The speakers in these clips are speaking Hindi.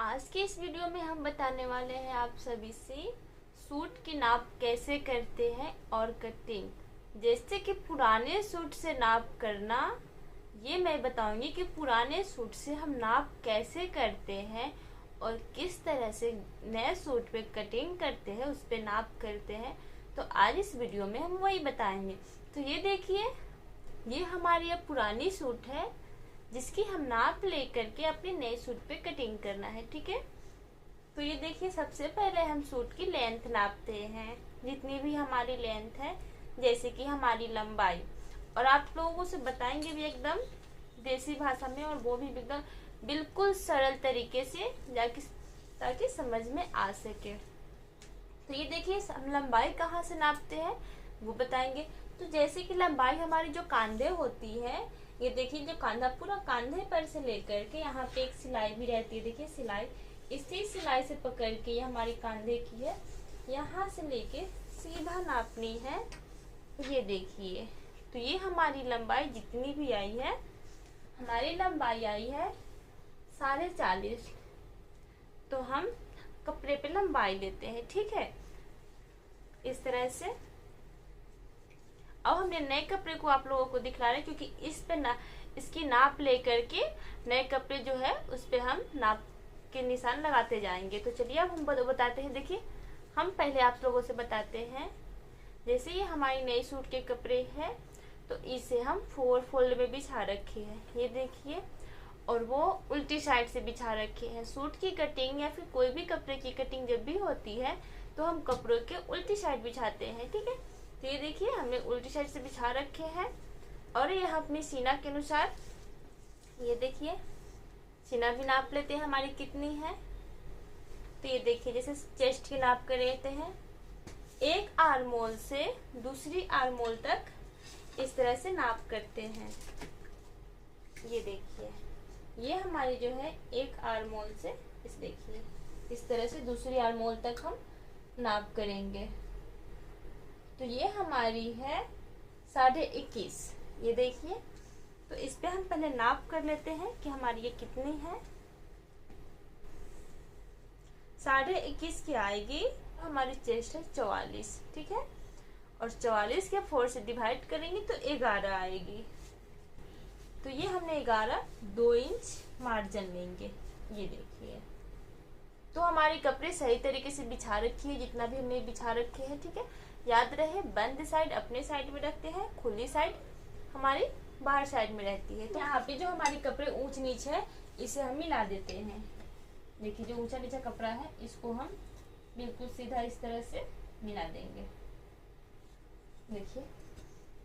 आज के इस वीडियो में हम बताने वाले हैं आप सभी से सूट की नाप कैसे करते हैं और कटिंग। जैसे कि पुराने सूट से नाप करना, ये मैं बताऊंगी कि पुराने सूट से हम नाप कैसे करते हैं और किस तरह से नए सूट पे कटिंग करते हैं, उस पे नाप करते हैं। तो आज इस वीडियो में हम वही बताएंगे। तो ये देखिए, ये हमारी अब पुरानी सूट है जिसकी हम नाप लेकर के अपने नए सूट पे कटिंग करना है। ठीक है, तो ये देखिए, सबसे पहले हम सूट की लेंथ नापते हैं, जितनी भी हमारी लेंथ है, जैसे कि हमारी लंबाई। और आप लोगों से बताएंगे भी एकदम देसी भाषा में, और वो भी एकदम बिल्कुल सरल तरीके से, ताकि समझ में आ सके। तो ये देखिए, हम लंबाई कहाँ से नापते हैं वो बताएंगे। तो जैसे कि लंबाई हमारी जो कांधे होती है, ये देखिए, जो कांधा पूरा कांधे पर से लेकर के यहाँ पे एक सिलाई भी रहती है, देखिए सिलाई, इसी सिलाई से पकड़ के ये हमारी कांधे की है, यहाँ से लेके सीधा नापनी है। ये देखिए, तो ये हमारी लंबाई जितनी भी आई है, हमारी लंबाई आई है 40.5। तो हम कपड़े पे लंबाई लेते हैं, ठीक है, इस तरह से। अब हमने नए कपड़े को आप लोगों को दिखला रहे हैं, क्योंकि इस पे इसकी नाप लेकर के नए कपड़े जो है उस पे हम नाप के निशान लगाते जाएंगे। तो चलिए अब हम बताते हैं। देखिए, हम पहले आप लोगों से बताते हैं, जैसे ये हमारी नई सूट के कपड़े हैं, तो इसे हम 4 फोल्ड में बिछा रखे हैं, ये देखिए, और वो उल्टी साइड से बिछा रखे हैं। सूट की कटिंग या फिर कोई भी कपड़े की कटिंग जब भी होती है तो हम कपड़ों के उल्टी साइड बिछाते हैं, ठीक है। तो ये देखिए, हमने उल्टी साइड से बिछा रखे हैं। और ये अपनी सीना के अनुसार, ये देखिए, सीना भी नाप लेते हैं हमारी कितनी है। तो ये देखिए, जैसे चेस्ट की नाप कर लेते हैं, एक आर्मोल से दूसरी आर्मोल तक इस तरह से नाप करते हैं। ये देखिए, ये हमारी जो है एक आर्मोल से, इस देखिए, इस तरह से दूसरी आर्मोल तक हम नाप करेंगे। तो ये हमारी है 21.5। ये देखिए, तो इस पे हम पहले नाप कर लेते हैं कि हमारी ये कितनी है। 21.5 की आएगी। हमारी चेस्ट है 44, ठीक है, और 44 के 4 से डिवाइड करेंगे तो 11 आएगी। तो ये हमने 2 इंच मार्जिन लेंगे। ये देखिए, तो हमारे कपड़े सही तरीके से बिछा रखी है, जितना भी हमने बिछा रखे हैं, ठीक है। याद रहे, बंद साइड अपने साइड में रखते हैं, खुली साइड हमारी बाहर साइड में रहती है। तो यहाँ पे जो हमारे कपड़े ऊंच नीच है, इसे हम मिला देते हैं। देखिए, जो ऊंचा नीचा कपड़ा है इसको हम बिल्कुल सीधा इस तरह से मिला देंगे। देखिए,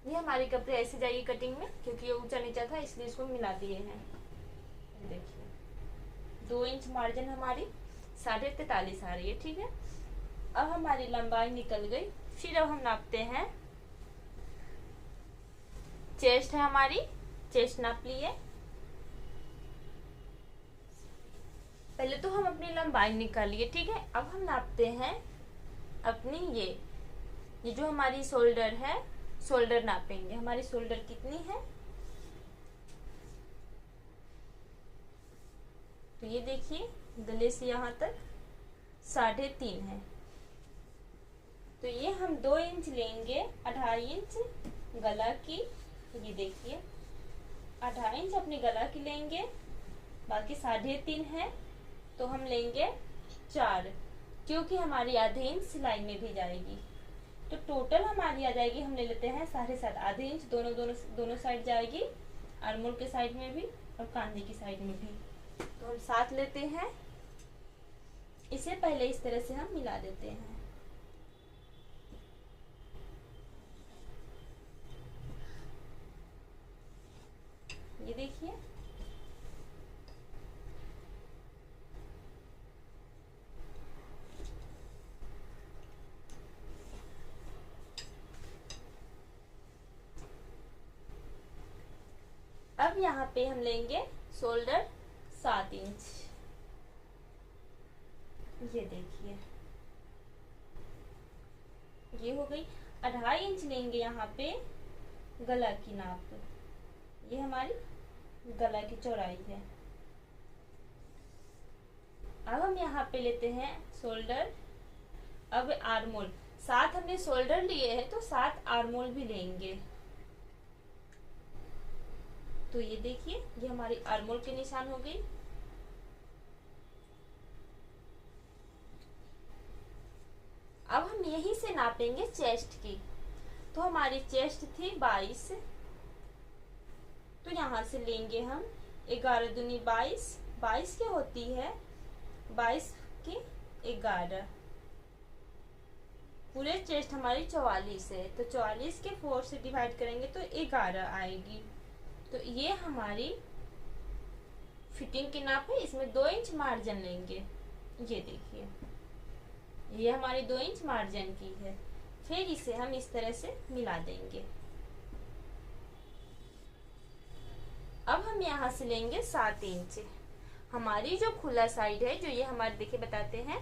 ये हमारे कपड़े ऐसे जाएगी कटिंग में, क्योंकि ये ऊंचा नीचा था इसलिए इसको मिला दिए हैं। देखिए, 2 इंच मार्जिन हमारी 43.5 आ रही है, ठीक है। अब हमारी लंबाई निकल गई। फिर अब हम नापते हैं, चेस्ट है हमारी, चेस्ट नाप लिए। पहले तो हम अपनी लंबाई निकालिए, ठीक है। अब हम नापते हैं अपनी ये जो हमारी शोल्डर है, शोल्डर नापेंगे। हमारी शोल्डर कितनी है, तो ये देखिए, गले से यहाँ तक 3.5 है। तो ये हम 2 इंच लेंगे, 2.5 इंच गला की। ये देखिए, 2.5 इंच अपनी गला की लेंगे, बाकी 3.5 है, तो हम लेंगे 4, क्योंकि हमारी आधे इंच सिलाई में भी जाएगी। तो टोटल हमारी आ जाएगी, हम ले लेते हैं 7.5, आधे इंच दोनों साइड जाएगी, आर्मोल के साइड में भी और कांधे की साइड में भी। तो हम 7 लेते हैं। इसे पहले इस तरह से हम मिला देते हैं। ये देखिए, अब यहाँ पे हम लेंगे शोल्डर 7 इंच। ये देखिए, ये हो गई। 2.5 इंच लेंगे यहाँ पे गला की नाप। ये हमारी गला की चौड़ाई है। अब हम यहाँ पे लेते हैं शोल्डर। अब आर्मोल, 7 हमने शोल्डर लिए हैं तो 7 आर्मोल भी लेंगे। तो ये देखिए, ये हमारी आर्मोल के निशान हो गई। अब हम यहीं से नापेंगे चेस्ट की। तो हमारी चेस्ट थी 22, तो यहाँ से लेंगे हम 11 दूनी 22। 22 क्या होती है, 22 की 11। पूरे चेस्ट हमारी 44 है, तो 44 के 4 से डिवाइड करेंगे तो 11 आएगी। तो ये हमारी फिटिंग की नाप है। इसमें 2 इंच मार्जिन लेंगे। ये देखिए, ये हमारी 2 इंच मार्जिन की है। फिर इसे हम इस तरह से मिला देंगे। अब हम यहाँ से लेंगे 7 इंच। हमारी जो खुला साइड है, जो ये हमारे देखिए बताते हैं,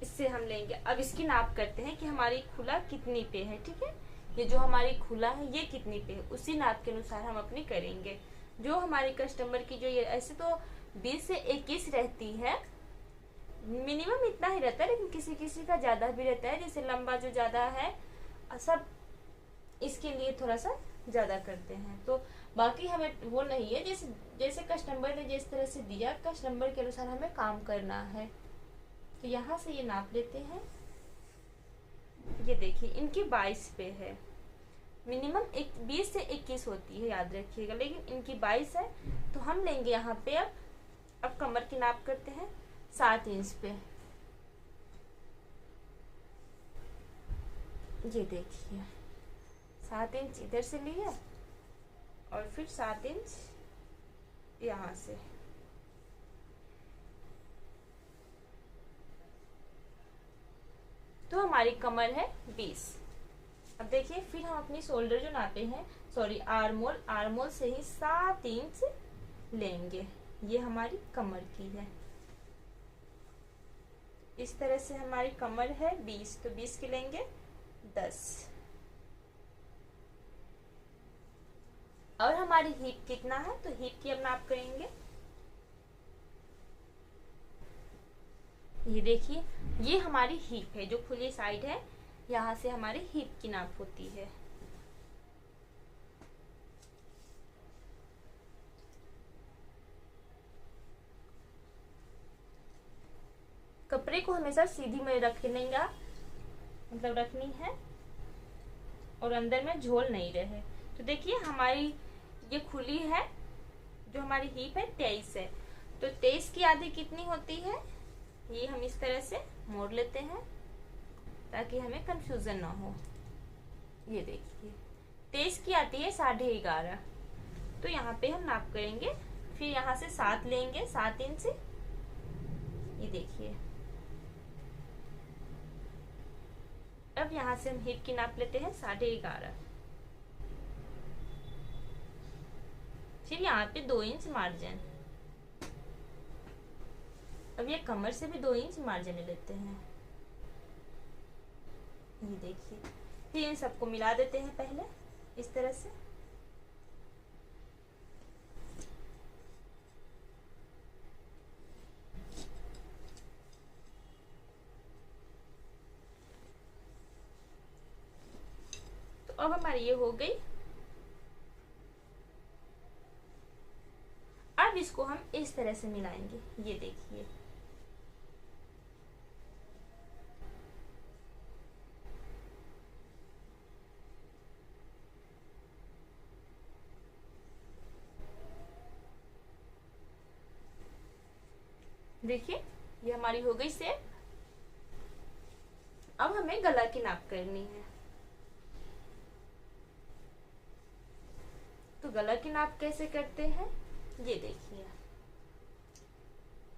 इससे हम लेंगे। अब इसकी नाप करते हैं कि हमारी खुला कितनी पे है। ठीक है, ये जो हमारी खुला है ये कितनी पे है, उसी नाप के अनुसार हम अपनी करेंगे। जो हमारे कस्टमर की जो ये ऐसे तो 20 से 21 रहती है, मिनिमम इतना ही रहता है, लेकिन किसी किसी का ज्यादा भी रहता है। जैसे लंबा जो ज्यादा है सब इसके लिए थोड़ा सा ज्यादा करते हैं। तो बाकी हमें वो नहीं है, जैसे जैसे कस्टमर ने जिस तरह से दिया, कस्टमर के अनुसार हमें काम करना है। तो यहाँ से ये नाप लेते हैं। ये देखिए, इनकी 22 पे है। मिनिमम 20 से 21 होती है, याद रखिएगा, लेकिन इनकी 22 है। तो हम लेंगे यहाँ पे अब कमर की नाप करते हैं 7 इंच पे। ये देखिए, 7 इंच इधर से लिया और फिर 7 इंच यहाँ से। तो हमारी कमर है 20। अब देखिए, फिर हम अपनी शोल्डर जो नापे हैं, सॉरी आर्मोल से ही 7 इंच लेंगे। ये हमारी कमर की है। इस तरह से हमारी कमर है 20, तो 20 की लेंगे 10। और हमारी हिप कितना है, तो हिप की अब नाप करेंगे। ये देखिए, ये हमारी हिप है, जो खुली साइड है, यहाँ से हमारी हिप की नाप होती है। कपड़े को हमेशा सीधी में रखने का मतलब रखनी है, और अंदर में झोल नहीं रहे। तो देखिए, हमारी ये खुली है, जो हमारी हिप है 23 है। तो 23 की आधी कितनी होती है, ये हम इस तरह से मोड़ लेते हैं ताकि हमें कंफ्यूजन ना हो। ये देखिए, 23 की आती है 11.5। तो यहाँ पे हम नाप करेंगे, फिर यहाँ से 7 लेंगे, 7 इंच। ये देखिए, अब यहाँ से हम हिप की नाप लेते हैं 11.5। फिर यहाँ पे 2 इंच मार्जिन। अब ये कमर से भी 2 इंच मार्जिन लेते हैं। ये देखिए, फिर इन सबको मिला देते हैं पहले इस तरह से। तो अब हमारी ये हो गई। अब इसको हम इस तरह से मिलाएंगे। ये देखिए, देखिए ये हमारी हो गई शेप। अब हमें गला की नाप करनी है। तो गला की नाप कैसे करते हैं, ये देखिए,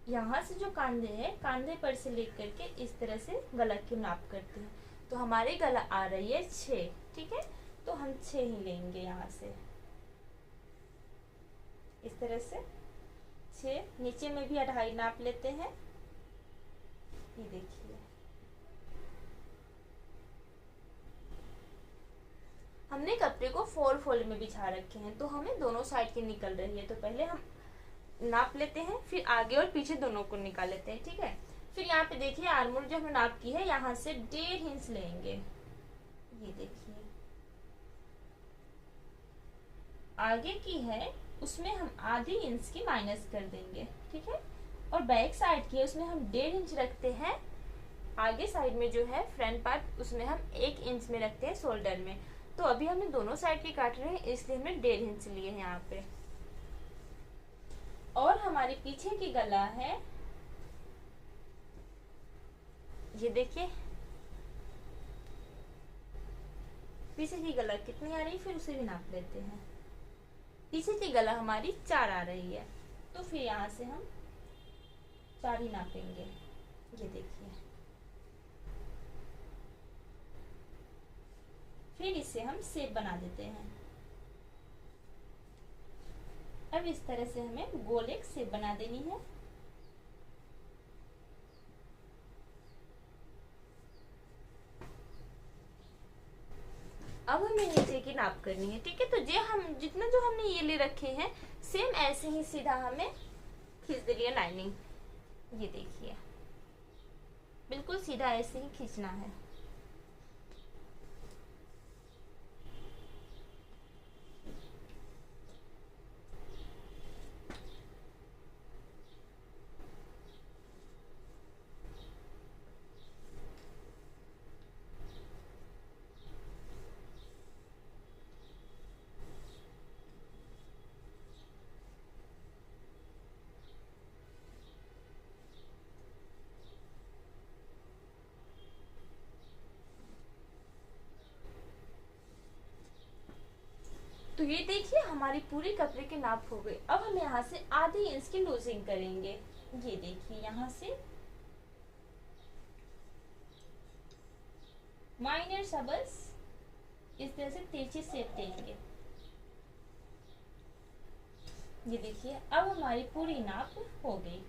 यहाँ से जो कांधे हैं, कांधे पर से लेकर के इस तरह से गला की नाप करते हैं। तो हमारी गला आ रही है 6, ठीक है, तो हम 6 ही लेंगे। यहाँ से इस तरह से 6, नीचे में भी 2.5 नाप लेते हैं। ये देखिए, हमने कपड़े को 4 फोल्ड में बिछा रखे हैं, तो हमें दोनों साइड की निकल रही है। तो पहले हम नाप लेते हैं, फिर आगे और पीछे दोनों को निकाल लेते हैं, ठीक है। फिर यहाँ पे देखिए आर्मोल जो हमने नाप की है, यहाँ से 1.5 इंच लेंगे। ये देखिए आगे की है उसमें हम आधी इंच की माइनस कर देंगे, ठीक है। और बैक साइड की है उसमें हम 1.5 इंच रखते हैं। आगे साइड में जो है फ्रंट पार्ट उसमें हम 1 इंच में रखते हैं शोल्डर में। तो अभी हमने दोनों साइड की काट रहे हैं, इसलिए हमने 1.5 इंच लिए हैं यहाँ पे। और हमारी पीछे की गला है, ये देखिए पीछे की गला कितनी आ रही है, फिर उसे भी नाप लेते हैं। पीछे की गला हमारी 4 आ रही है, तो फिर यहाँ से हम 4 ही नापेंगे। ये देखिए फिर इसे हम शेप बना देते हैं। अब इस तरह से हमें गोल एक शेप बना देनी है। अब हमें नीचे की नाप करनी है, ठीक है। तो जे हम जितना जो हमने ये ले रखे हैं सेम ऐसे ही सीधा हमें खींच देनी है लाइनिंग। ये देखिए बिल्कुल सीधा ऐसे ही खींचना है। तो ये देखिए हमारी पूरी कपड़े की नाप हो गई। अब हम यहाँ से आधी इंच की लूजिंग करेंगे। ये देखिए यहाँ से माइनर सा बस इस तरह से तिरछी शेप देंगे। ये देखिए अब हमारी पूरी नाप हो गई।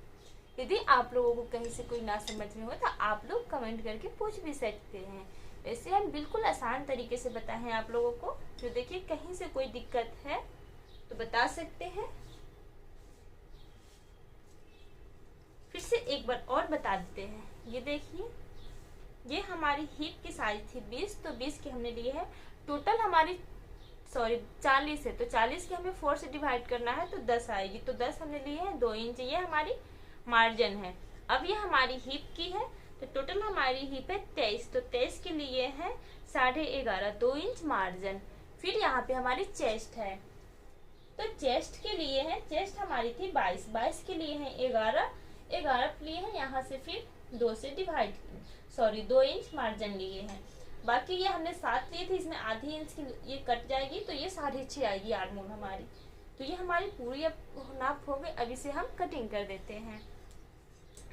यदि आप लोगों को कहीं से कोई ना समझ में हो तो आप लोग कमेंट करके पूछ भी सकते हैं। वैसे हम बिल्कुल आसान तरीके से बताए हैं आप लोगों को। जो देखिए कहीं से कोई दिक्कत है तो बता सकते हैं। फिर से एक बार और बता देते हैं। ये देखिए ये हमारी हिप की साइज थी 20, तो 20 की हमने लिए है। टोटल हमारी 40 है, तो 40 की हमें 4 से डिवाइड करना है तो 10 आएगी। तो 10 हमने लिए है, 2 इंच ये हमारी मार्जिन है। अब ये हमारी हिप की है, तो टोटल हमारी हिप है 23, तो 23 के लिए है 11.5, 2 इंच मार्जिन। फिर यहाँ पे हमारी चेस्ट है, तो चेस्ट के लिए है, चेस्ट हमारी थी 22, 22 के लिए है 11, 11 लिए है यहाँ से फिर 2 से डिवाइड 2 इंच मार्जिन लिए हैं। बाकी ये हमने 7 लिए थे, इसमें आधी इंच की ये कट जाएगी तो ये 6.5 आएगी आर्मोल हमारी। तो ये हमारी पूरी अब नाप हो गई। अब इसे हम कटिंग कर देते हैं।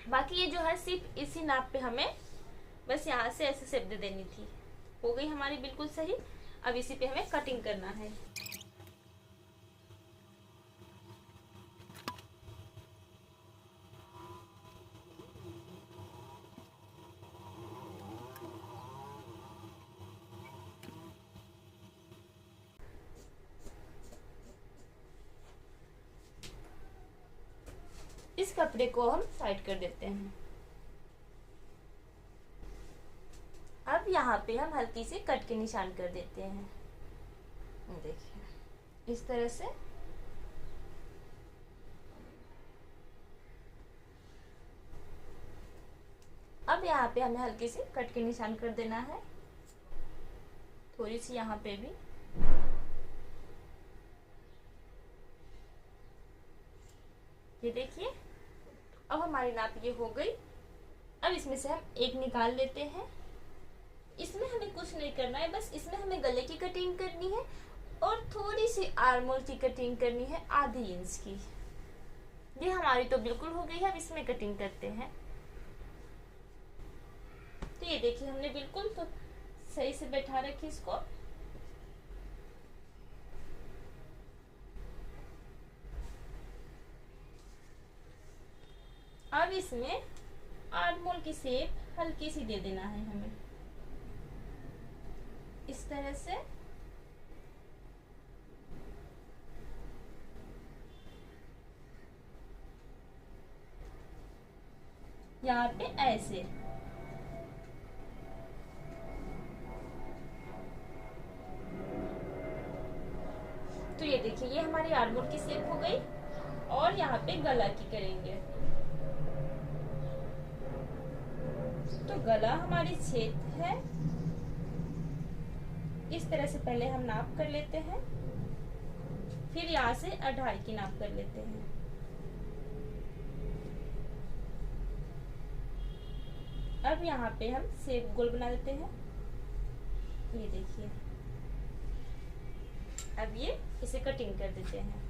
बाकी ये जो है सिर्फ इसी नाप पे हमें बस यहाँ से ऐसे शेप दे देनी थी। हो गई हमारी बिल्कुल सही। अब इसी पे हमें कटिंग करना है। इस कपड़े को हम साइड कर देते हैं। अब यहाँ पे हम हल्की सी कट के निशान कर देते हैं। देखिए इस तरह से। अब यहाँ पे हमें हल्की सी कट के निशान कर देना है, थोड़ी सी यहाँ पे भी। ये देखिए अब हमारी नाप ये हो गई। अब इसमें से हम एक निकाल लेते हैं। इसमें हमें कुछ नहीं करना है, बस इसमें हमें गले की कटिंग करनी है और थोड़ी सी आर्मोल की कटिंग करनी है आधी इंच की। ये हमारी तो बिल्कुल हो गई है। अब इसमें कटिंग करते हैं। तो ये देखिए हमने बिल्कुल तो सही से बैठा रखी इसको। अब इसमें आर्मोल की शेप हल्की सी दे देना है हमें इस तरह से। यहाँ पे ऐसे। तो ये देखिए, ये हमारी आर्मोर की शेप हो गई। और यहाँ पे गला की करेंगे। तो गला हमारी छेद है। इस तरह से पहले हम नाप कर लेते हैं, फिर यहाँ से 2.5 की नाप कर लेते हैं। अब यहाँ पे हम शेप गोल बना देते हैं। ये देखिए, अब ये इसे कटिंग कर देते हैं।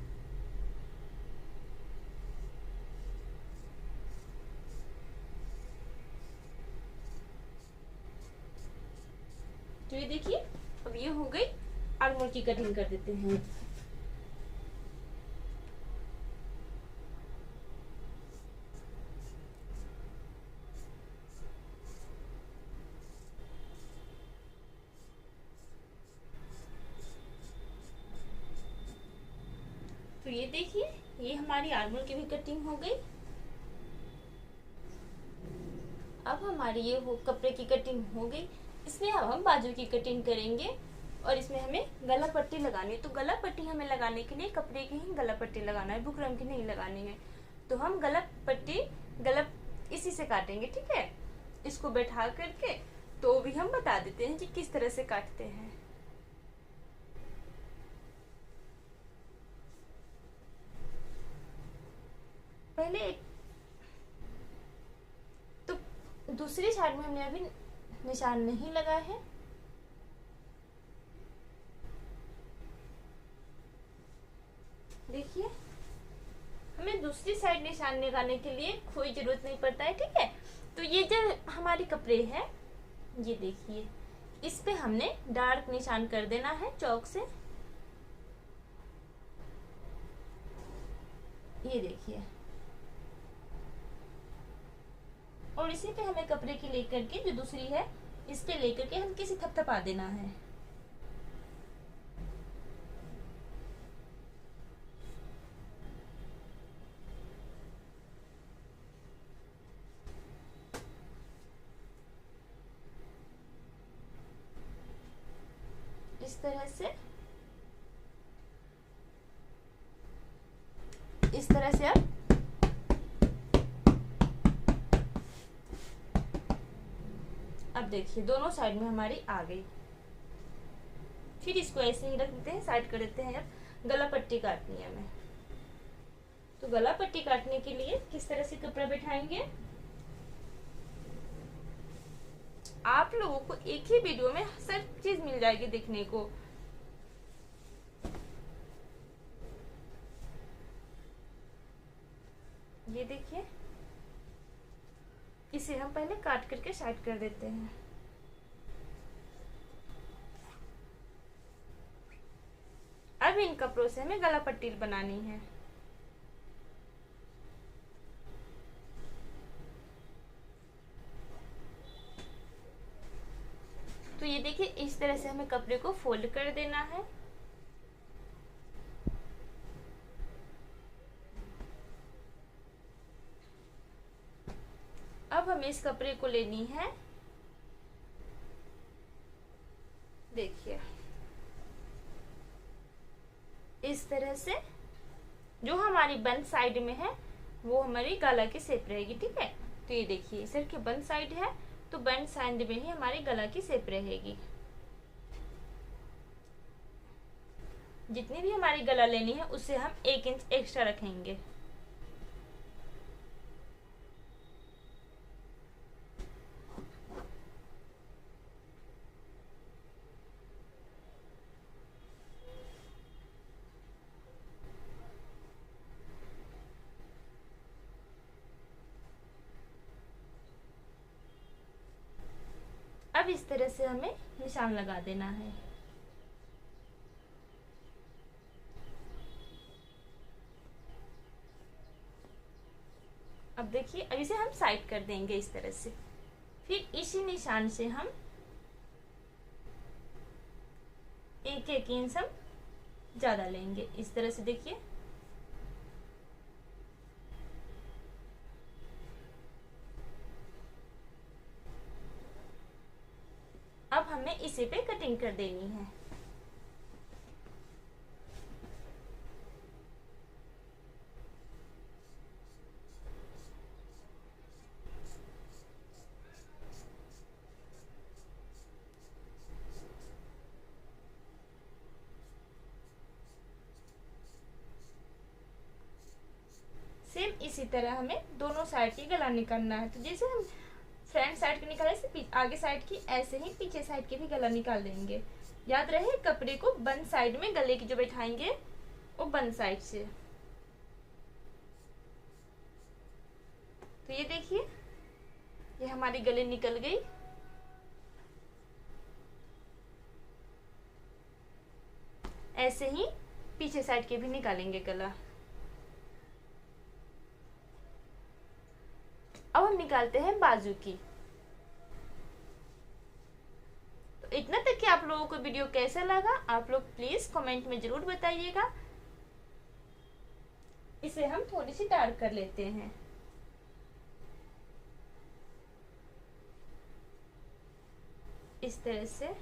तो ये देखिए, अब ये हो गई। आर्मोर की कटिंग कर देते हैं। तो ये देखिए, ये हमारी आर्मोर की भी कटिंग हो गई। अब हमारी ये वो कपड़े की कटिंग हो गई। इसमें अब हम बाजू की कटिंग करेंगे और इसमें हमें गला पट्टी लगानी है। तो गला पट्टी हमें लगाने के लिए कपड़े की ही गला पट्टी लगाना है, बुकरम की नहीं लगानी है। तो हम गला पट्टी इसी से काटेंगे, ठीक है। इसको बैठा करके तो भी हम बता देते हैं कि किस तरह से काटते हैं। पहले तो दूसरी साइड में हमने अभी निशान नहीं लगा है। देखिए, हमें दूसरी साइड निशान लगाने के लिए कोई जरूरत नहीं पड़ता है, ठीक है। तो ये जो हमारे कपड़े हैं, ये देखिए, इस पे हमने डार्क निशान कर देना है चौक से। ये देखिए, और इसी पे हमें कपड़े की लेकर के जो दूसरी है, इस पे लेकर के हल्की सी थपथपा देना है। इस तरह से, इस तरह से अब देखिए, दोनों साइड में हमारी आ गई। फिर इसको ऐसे ही रख देते हैं, साइड कर देते हैं। अब गला पट्टी काटनी है हमें। तो गला पट्टी काटने के लिए किस तरह से कपड़ा बैठाएंगे, आप लोगों को एक ही वीडियो में सब चीज मिल जाएगी देखने को। ये देखिए, इसे हम पहले काट करके साइड कर देते हैं। अब इन कपड़ों से हमें गला पट्टी बनानी है। तो ये देखिए, इस तरह से हमें कपड़े को फोल्ड कर देना है। अब हमें इस कपड़े को लेनी है, देखिए, इस तरह से। जो हमारी बंद साइड में है वो हमारी गला की शेप रहेगी, ठीक है। तो ये देखिए, सर की बंद साइड है, तो बंद साइड में ही हमारी गला की शेप रहेगी। जितनी भी हमारी गला लेनी है उससे हम 1 इंच एक्स्ट्रा रखेंगे। अब इस तरह से हमें निशान लगा देना है। अब देखिए, अब इसे हम साइड कर देंगे इस तरह से। फिर इसी निशान से हम 1 इंच हम ज्यादा लेंगे, इस तरह से। देखिए, हमें इसी पे कटिंग कर देनी है। सेम इसी तरह हमें दोनों साइड की गला निकालना है। तो जैसे हम फ्रंट साइड की निकाले से आगे साइड की, ऐसे ही पीछे साइड की भी गला निकाल देंगे। याद रहे कपड़े को बंद साइड में गले की जो बैठाएंगे वो बंद साइड से। तो ये देखिए, ये हमारी गले निकल गई। ऐसे ही पीछे साइड के भी निकालेंगे गला। अब हम निकालते हैं बाजू की। तो इतना तक कि आप लोगों को वीडियो कैसा लगा आप लोग प्लीज कमेंट में जरूर बताइएगा। इसे हम थोड़ी सी डार्क कर लेते हैं। इस तरह से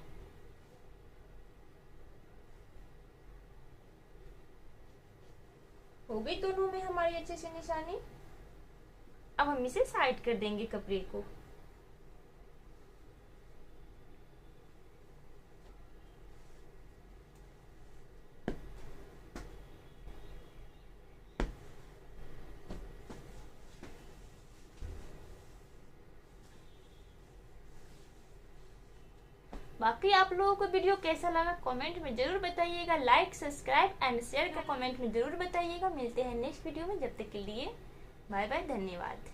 हो गई दोनों में हमारी अच्छे से निशानी। अब हम इसे साइड कर देंगे कपड़े को। बाकी आप लोगों को वीडियो कैसा लगा कमेंट में जरूर बताइएगा। लाइक सब्सक्राइब एंड शेयर का कमेंट में जरूर बताइएगा। मिलते हैं नेक्स्ट वीडियो में, जब तक के लिए बाय बाय, धन्यवाद।